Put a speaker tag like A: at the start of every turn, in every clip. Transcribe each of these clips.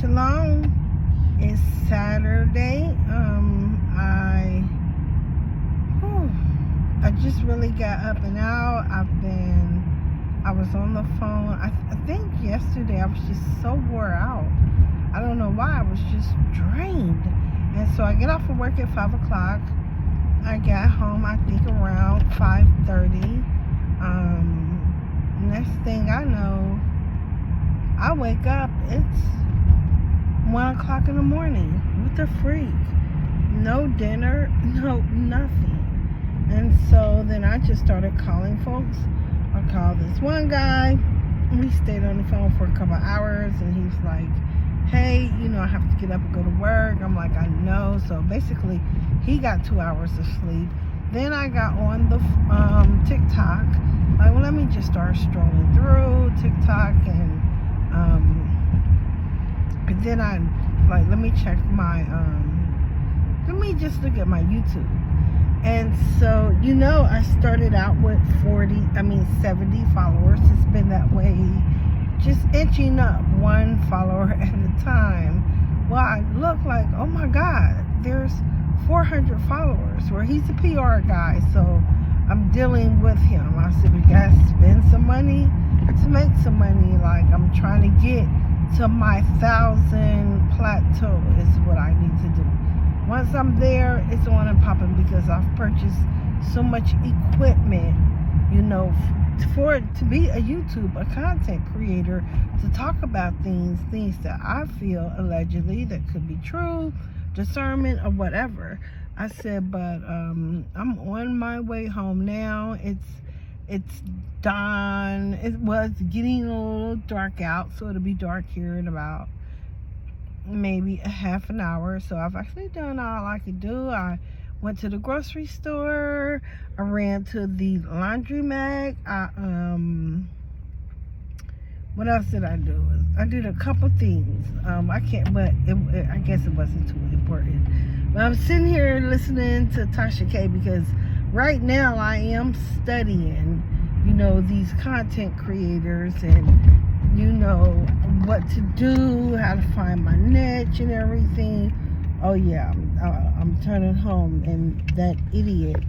A: Shalom. It's Saturday. I just really got up and out. I was on the phone. I think yesterday I was just so wore out. I don't know why. I was just drained. And so I get off of work at 5 o'clock. I got home, I think, around 5:30. Next thing I know, I wake up, it's 1 o'clock in the morning. What the freak? No dinner, no nothing. And so then I just started calling folks. I called this one guy. We stayed on the phone for a couple hours, and he's like, hey, I have to get up and go to work. I'm like, I know. So basically, he got 2 hours of sleep. Then I got on the TikTok. Like, well, let me just start strolling through TikTok, and then I, like, let me check my, let me just look at my YouTube. And so, I started out with 70 followers. It's been that way, just inching up one follower at a time. Well, I look like, oh my God, there's 400 followers. Well, he's a PR guy, so I'm dealing with him. I said, we gotta spend some money to make some money. Like, I'm trying to get to my 1,000 plateau is what I need to do. Once I'm there, it's on and popping, because I've purchased so much equipment, to be a content creator, to talk about things that I feel allegedly that could be true, discernment or whatever. I said, but I'm on my way home now. It's dawn. It was getting a little dark out, so it'll be dark here in about maybe a half an hour. So I've actually done all I could do. I went to the grocery store. I ran to the laundromat. What else did I do? I did a couple things. I guess it wasn't too important. But I'm sitting here listening to Tasha K, because right now I am studying, these content creators, and what to do, how to find my niche and everything. Oh yeah, I'm turning home, and that idiot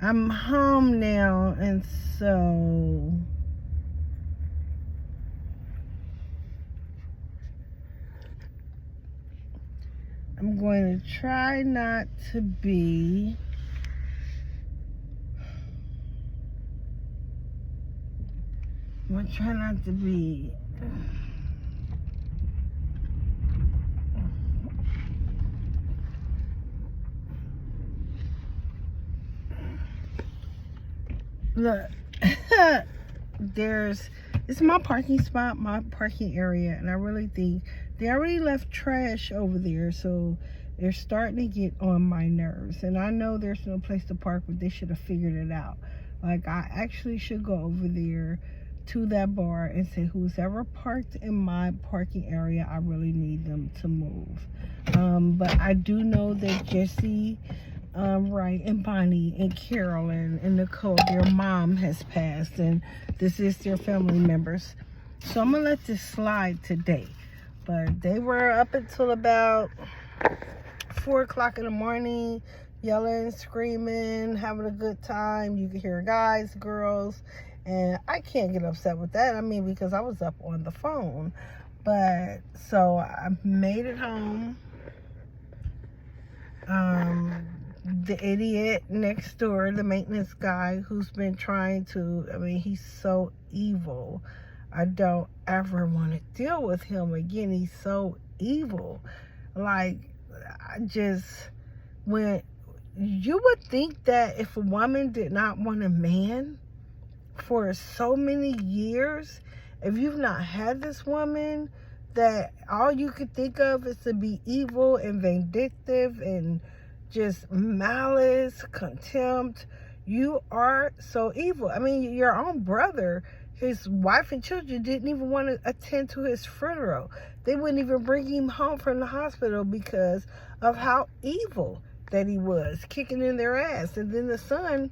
A: I'm home now, and so I'm going to try not to be look, it's my parking spot, my parking area, and I really think they already left trash over there, so they're starting to get on my nerves. And I know there's no place to park, but they should have figured it out. Like, I actually should go over there to that bar and say, who's ever parked in my parking area, I really need them to move. But I do know that Jesse, Wright, and Bonnie, and Carolyn, and Nicole, their mom has passed, and this is their family members. So I'm gonna let this slide today. But they were up until about 4 o'clock in the morning, yelling, screaming, having a good time. You can hear guys, girls, and I can't get upset with that. Because I was up on the phone. But so I made it home. The idiot next door, the maintenance guy, who's been trying to, he's so evil. I don't ever want to deal with him again. He's so evil. Like, when you would think that if a woman did not want a man for so many years, if you've not had this woman, that all you could think of is to be evil and vindictive and just malice, contempt. You are so evil. Your own brother, his wife and children didn't even want to attend to his funeral. They wouldn't even bring him home from the hospital because of how evil that he was, kicking in their ass. And then the son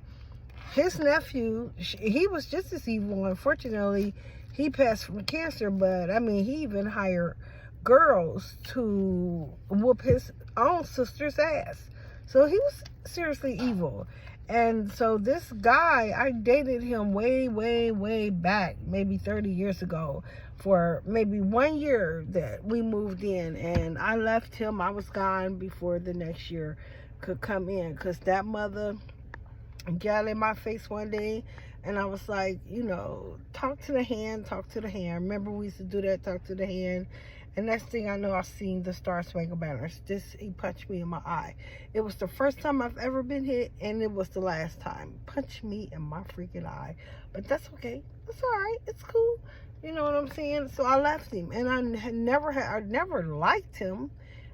A: his nephew, he was just as evil. Unfortunately, he passed from cancer, but I mean, he even hired girls to whoop his own sister's ass. So he was seriously evil. And so this guy, I dated him way, way, way back, maybe 30 years ago, for maybe 1 year that we moved in. And I left him. I was gone before the next year could come in, because that mother got in my face one day, and I was like, you know, talk to the hand, talk to the hand. Remember we used to do that, talk to the hand. And next thing I know, I seen the Star Spangled Banner. He punched me in my eye. It was the first time I've ever been hit, and it was the last time. Punched me in my freaking eye. But that's okay. That's all right. It's cool. You know what I'm saying? So I left him, and I never liked him.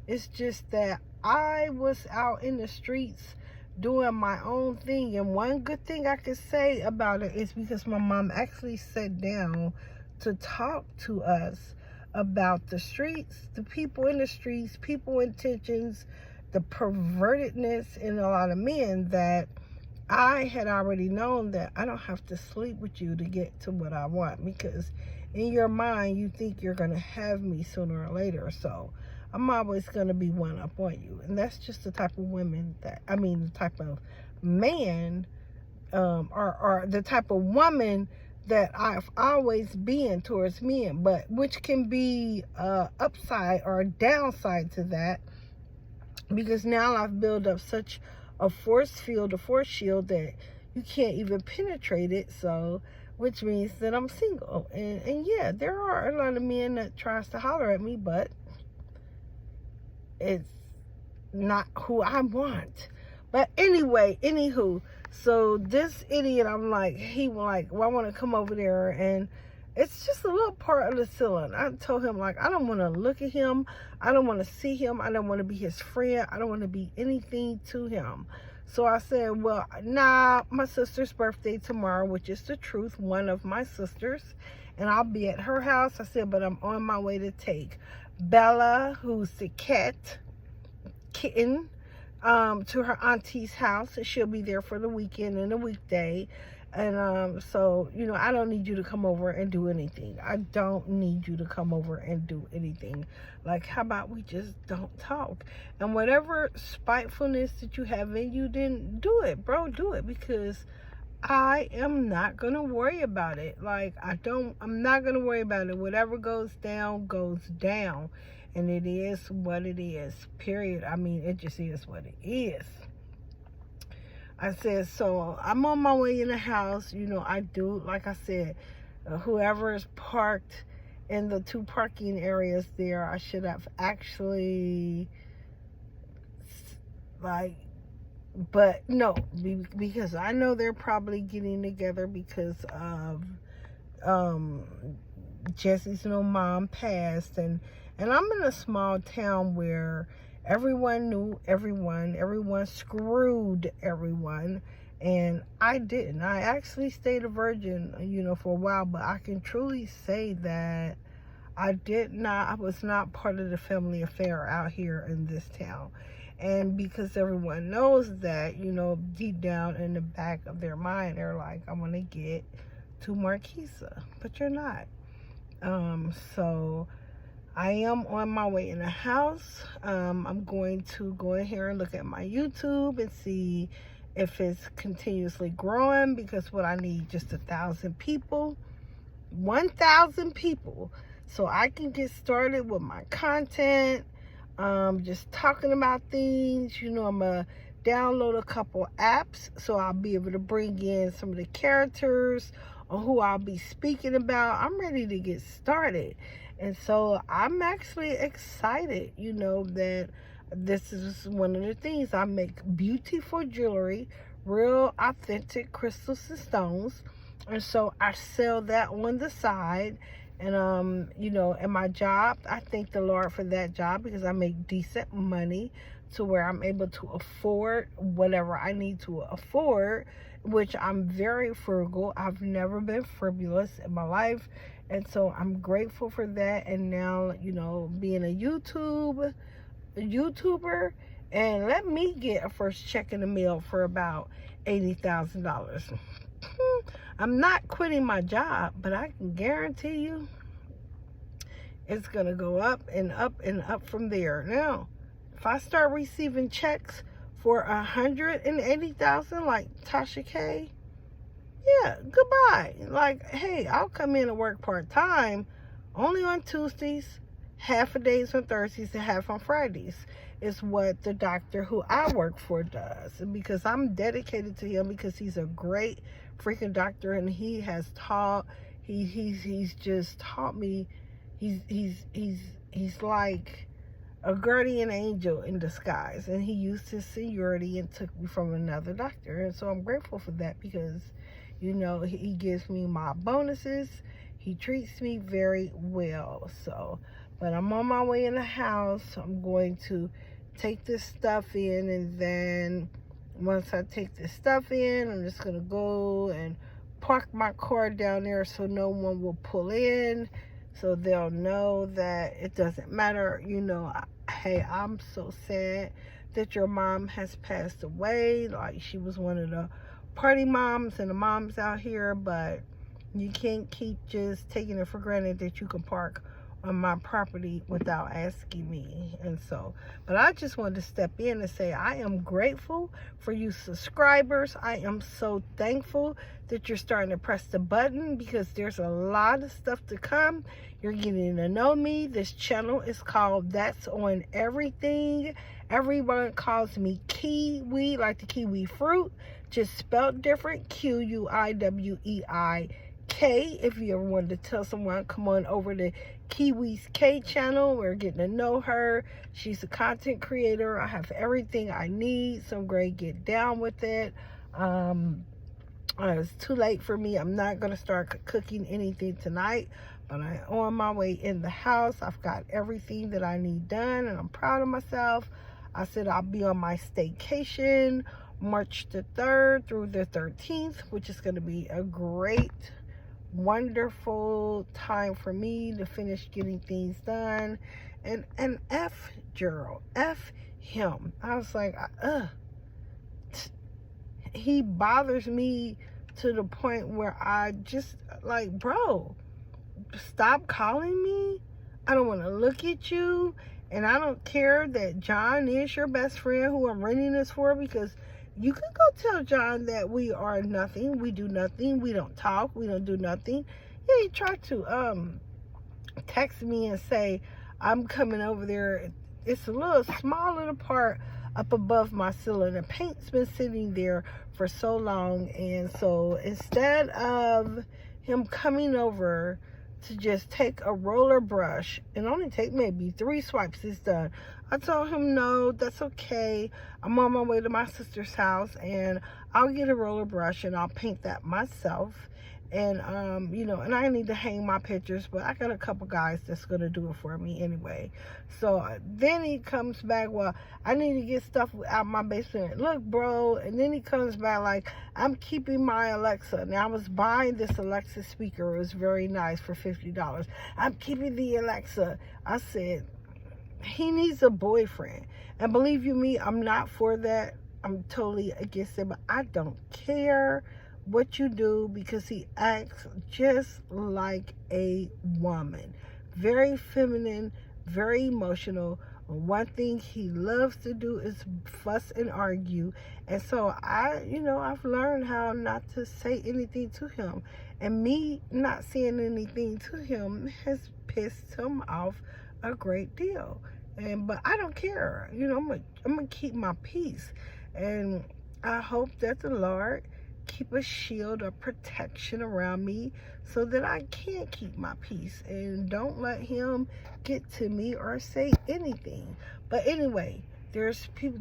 A: It's just that I was out in the streets doing my own thing. And one good thing I could say about it is because my mom actually sat down to talk to us about the streets, the people in the streets, people intentions, the pervertedness in a lot of men, that I had already known that I don't have to sleep with you to get to what I want, because in your mind you think you're going to have me sooner or later. So I'm always going to be one up on you. And that's just the type of women that, I mean, the type of man, or the type of woman that I've always been towards men, but which can be upside or a downside to that, because now I've built up such a force field, a force shield, that you can't even penetrate it. So, which means that I'm single. And yeah, there are a lot of men that tries to holler at me, but it's not who I want. But anyway, anywho, so this idiot, I'm like, he was like, well, I want to come over there, and it's just a little part of the ceiling. I told him, like, I don't want to look at him. I don't want to see him. I don't want to be his friend. I don't want to be anything to him. So I said, well, nah, my sister's birthday tomorrow, which is the truth, one of my sisters, and I'll be at her house. I said, but I'm on my way to take Bella, who's the kitten, to her auntie's house. She'll be there for the weekend and a weekday. And so, you know, I don't need you to come over and do anything. I don't need you to come over and do anything. Like, how about we just don't talk? And whatever spitefulness that you have in you, then do it, bro. Do it, because I am not going to worry about it. Like, I'm not going to worry about it. Whatever goes down, goes down. And it is what it is, period. I mean, it just is what it is. I said, so I'm on my way in the house. You know, I do, like I said, whoever is parked in the 2 parking areas there, I should have actually, like, but no, because I know they're probably getting together because of Jesse's mom passed, and I'm in a small town where everyone knew everyone screwed everyone, and I didn't. I actually stayed a virgin, you know, for a while, but I can truly say that I was not part of the family affair out here in this town. And because everyone knows that, you know, deep down in the back of their mind, they're like, I want to get to Marquisa, but you're not. So I am on my way in the house. I'm going to go in here and look at my YouTube and see if it's continuously growing, because what I need just 1,000 people, 1,000 people, so I can get started with my content, just talking about things. You know, I'm gonna download a couple apps so I'll be able to bring in some of the characters or who I'll be speaking about. I'm ready to get started. And so I'm actually excited, you know, that this is one of the things. I make beautiful jewelry, real authentic crystals and stones. And so I sell that on the side. And, you know, and my job, I thank the Lord for that job, because I make decent money to where I'm able to afford whatever I need to afford, which I'm very frugal. I've never been frivolous in my life. And so I'm grateful for that. And now, you know, being a YouTuber and let me get a first check in the mail for about $80,000. I'm not quitting my job, but I can guarantee you it's going to go up and up and up from there. Now, if I start receiving checks for $180,000 like Tasha K, yeah, goodbye. Like, hey, I'll come in and work part-time only on Tuesdays, half a days on Thursdays, and half on Fridays. Is what the doctor who I work for does. And because I'm dedicated to him, because he's a great freaking doctor, and he has taught, he's just taught me. He's like a guardian angel in disguise, and he used his seniority and took me from another doctor. And so I'm grateful for that, because you know, he gives me my bonuses. He treats me very well. So, but I'm on my way in the house. I'm going to take this stuff in, and then once I take this stuff in, I'm just going to go and park my car down there so no one will pull in, so they'll know that it doesn't matter. You know, hey, I'm so sad that your mom has passed away. Like, she was one of the party moms and the moms out here, but you can't keep just taking it for granted that you can park on my property without asking me. And so, but I just wanted to step in and say I am grateful for you subscribers. I am so thankful that you're starting to press the button, because there's a lot of stuff to come. You're getting to know me. This channel is called That's On Everything. Everyone calls me Kiwi, like the kiwi fruit, just spelled different, Q-U-I-W-E-I. K. If you ever wanted to tell someone, come on over to Kiwi's K channel. We're getting to know her. She's a content creator. I have everything I need, so I'm going to get down with it. It's too late for me. I'm not going to start cooking anything tonight, but I'm on my way in the house. I've got everything that I need done, and I'm proud of myself. I said I'll be on my staycation March the 3rd through the 13th, which is going to be a great, wonderful time for me to finish getting things done. And F Gerald, F him. I was like, he bothers me to the point where I just like, bro, stop calling me. I don't want to look at you. And I don't care that John is your best friend who I'm renting this for, because you can go tell John that we are nothing. We do nothing. We don't talk. We don't do nothing. Yeah, he tried to text me and say, I'm coming over there. It's a little small little part up above my ceiling. The paint's been sitting there for so long. And so instead of him coming over to just take a roller brush and only take maybe 3 swipes, it's done. I told him, no, that's okay. I'm on my way to my sister's house, and I'll get a roller brush and I'll paint that myself. And you know, and I need to hang my pictures, but I got a couple guys that's gonna do it for me anyway. So then he comes back, well, I need to get stuff out my basement. Look, bro. And then he comes back like, I'm keeping my Alexa. Now, I was buying this Alexa speaker. It was very nice for $50. I'm keeping the Alexa. I said, he needs a boyfriend. And believe you me, I'm not for that. I'm totally against it, but I don't care what you do, because he acts just like a woman. Very feminine, very emotional. One thing he loves to do is fuss and argue. And so I've learned how not to say anything to him. And me not saying anything to him has pissed him off a great deal. But I don't care. You know, I'm gonna keep my peace. And I hope that the Lord keep a shield of protection around me so that I can keep my peace, and don't let him get to me or say anything. But anyway, there's people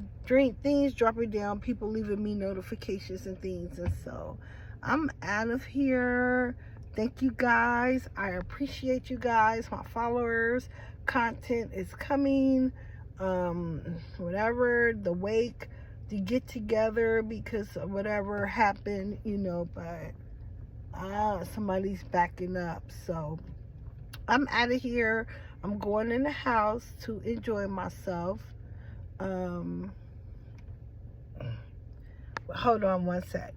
A: things dropping down, people leaving me notifications and things, and so I'm out of here. Thank you guys. I appreciate you guys, my followers. Content is coming. Whatever the wake, to get together because of whatever happened, you know, but somebody's backing up. So I'm out of here. I'm going in the house to enjoy myself. hold on one sec.